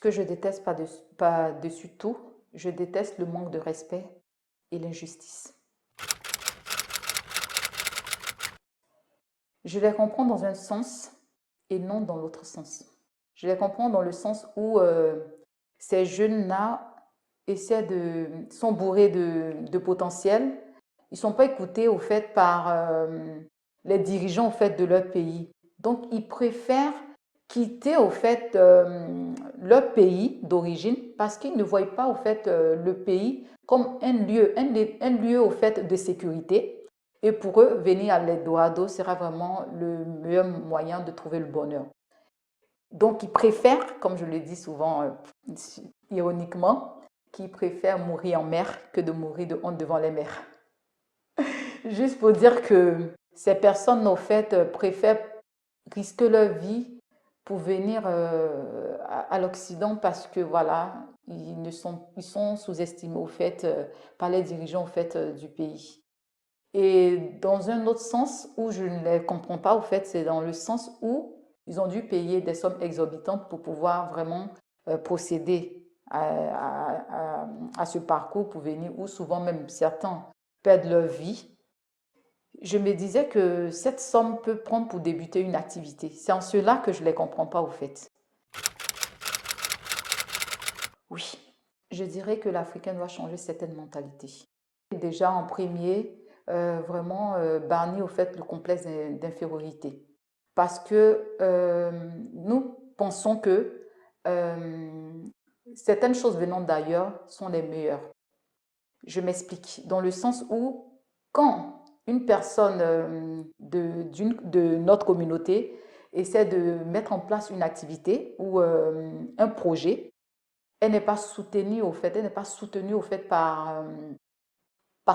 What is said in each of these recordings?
que je déteste par-dessus tout, je déteste le manque de respect et l'injustice. Je les comprends dans un sens et non dans l'autre sens. Je les comprends dans le sens où ces jeunes-là sont bourrés de potentiel. Ils ne sont pas écoutés au fait par les dirigeants au fait de leur pays. Donc, ils préfèrent quitter au fait leur pays d'origine parce qu'ils ne voient pas au fait le pays comme un lieu au fait de sécurité. Et pour eux, venir à l'Eldorado sera vraiment le meilleur moyen de trouver le bonheur. Donc, ils préfèrent, comme je le dis souvent ironiquement, qu'ils préfèrent mourir en mer que de mourir de honte devant les mers. Juste pour dire que ces personnes, au fait, préfèrent risquer leur vie pour venir à l'Occident parce que, voilà, ils sont sous-estimés, au fait, par les dirigeants, au fait, du pays. Et dans un autre sens où je ne les comprends pas, au fait, c'est dans le sens où ils ont dû payer des sommes exorbitantes pour pouvoir vraiment procéder à ce parcours pour venir, où souvent même certains perdent leur vie. Je me disais que cette somme peut prendre pour débuter une activité. C'est en cela que je ne les comprends pas, au fait. Oui, je dirais que l'Africain doit changer certaines mentalités. Déjà en premier, vraiment bannir au fait le complexe d'infériorité. Parce que nous pensons que certaines choses venant d'ailleurs sont les meilleures. Je m'explique, dans le sens où quand une personne de notre communauté essaie de mettre en place une activité ou un projet, elle n'est pas soutenue au fait, elle n'est pas soutenue au fait par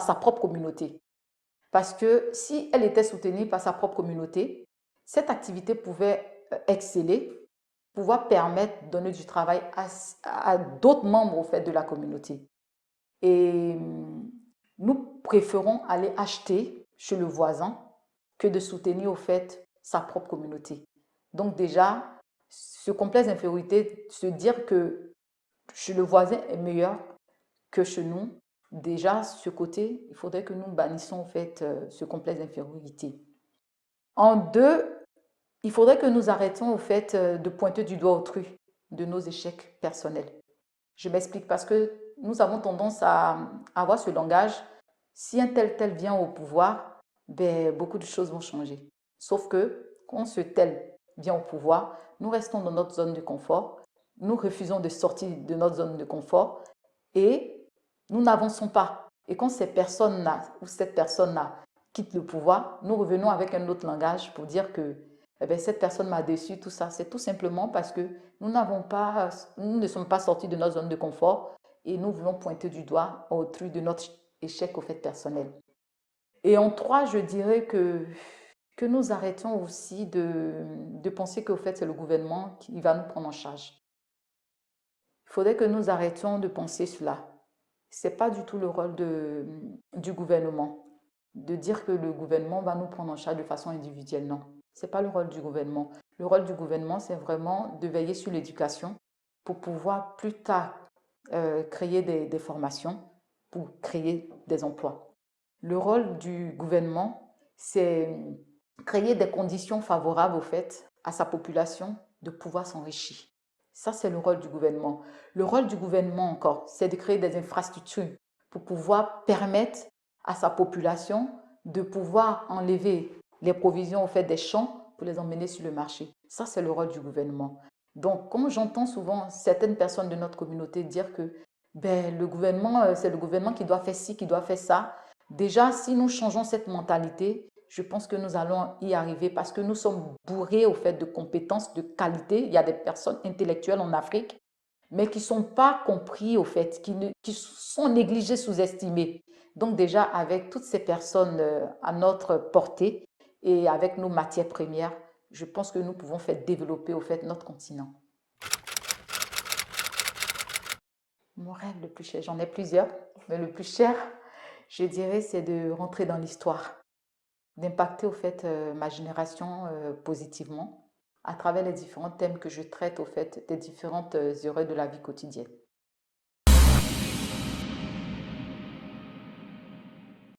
sa propre communauté. Parce que si elle était soutenue par sa propre communauté, cette activité pouvait exceller, pouvoir permettre de donner du travail à d'autres membres au fait de la communauté. Et nous préférons aller acheter chez le voisin que de soutenir au fait sa propre communauté. Donc déjà, ce complexe d'infériorité, se dire que chez le voisin est meilleur que chez nous, déjà, ce côté, il faudrait que nous bannissions en fait ce complexe d'infériorité. En deux, il faudrait que nous arrêtions au fait de pointer du doigt autrui de nos échecs personnels. Je m'explique parce que nous avons tendance à avoir ce langage. Si un tel vient au pouvoir, ben, beaucoup de choses vont changer. Sauf que quand ce tel vient au pouvoir, nous restons dans notre zone de confort, nous refusons de sortir de notre zone de confort et nous n'avançons pas. Et quand ces personnes-là ou cette personne-là quitte le pouvoir, nous revenons avec un autre langage pour dire que eh bien, cette personne m'a déçu, tout ça. C'est tout simplement parce que nous nous ne sommes pas sortis de notre zone de confort et nous voulons pointer du doigt autrui de notre échec au fait personnel. Et en trois, je dirais que nous arrêtons aussi de penser qu'au fait, c'est le gouvernement qui va nous prendre en charge. Il faudrait que nous arrêtions de penser cela. Ce n'est pas du tout le rôle du gouvernement de dire que le gouvernement va nous prendre en charge de façon individuelle. Non, ce n'est pas le rôle du gouvernement. Le rôle du gouvernement, c'est vraiment de veiller sur l'éducation pour pouvoir plus tard créer des formations, pour créer des emplois. Le rôle du gouvernement, c'est créer des conditions favorables au fait à sa population de pouvoir s'enrichir. Ça, c'est le rôle du gouvernement. Le rôle du gouvernement encore, c'est de créer des infrastructures pour pouvoir permettre à sa population de pouvoir enlever les provisions au fait des champs pour les emmener sur le marché. Ça, c'est le rôle du gouvernement. Donc, comme j'entends souvent certaines personnes de notre communauté dire que ben, le gouvernement, c'est le gouvernement qui doit faire ci, qui doit faire ça, déjà, si nous changeons cette mentalité, je pense que nous allons y arriver parce que nous sommes bourrés au fait de compétences, de qualité. Il y a des personnes intellectuelles en Afrique, mais qui ne sont pas compris au fait, qui sont négligées, sous-estimées. Donc déjà, avec toutes ces personnes à notre portée et avec nos matières premières, je pense que nous pouvons faire développer au fait notre continent. Mon rêve le plus cher, j'en ai plusieurs, mais le plus cher, je dirais, c'est de rentrer dans l'histoire, d'impacter au fait ma génération positivement à travers les différents thèmes que je traite au fait des différentes erreurs de la vie quotidienne.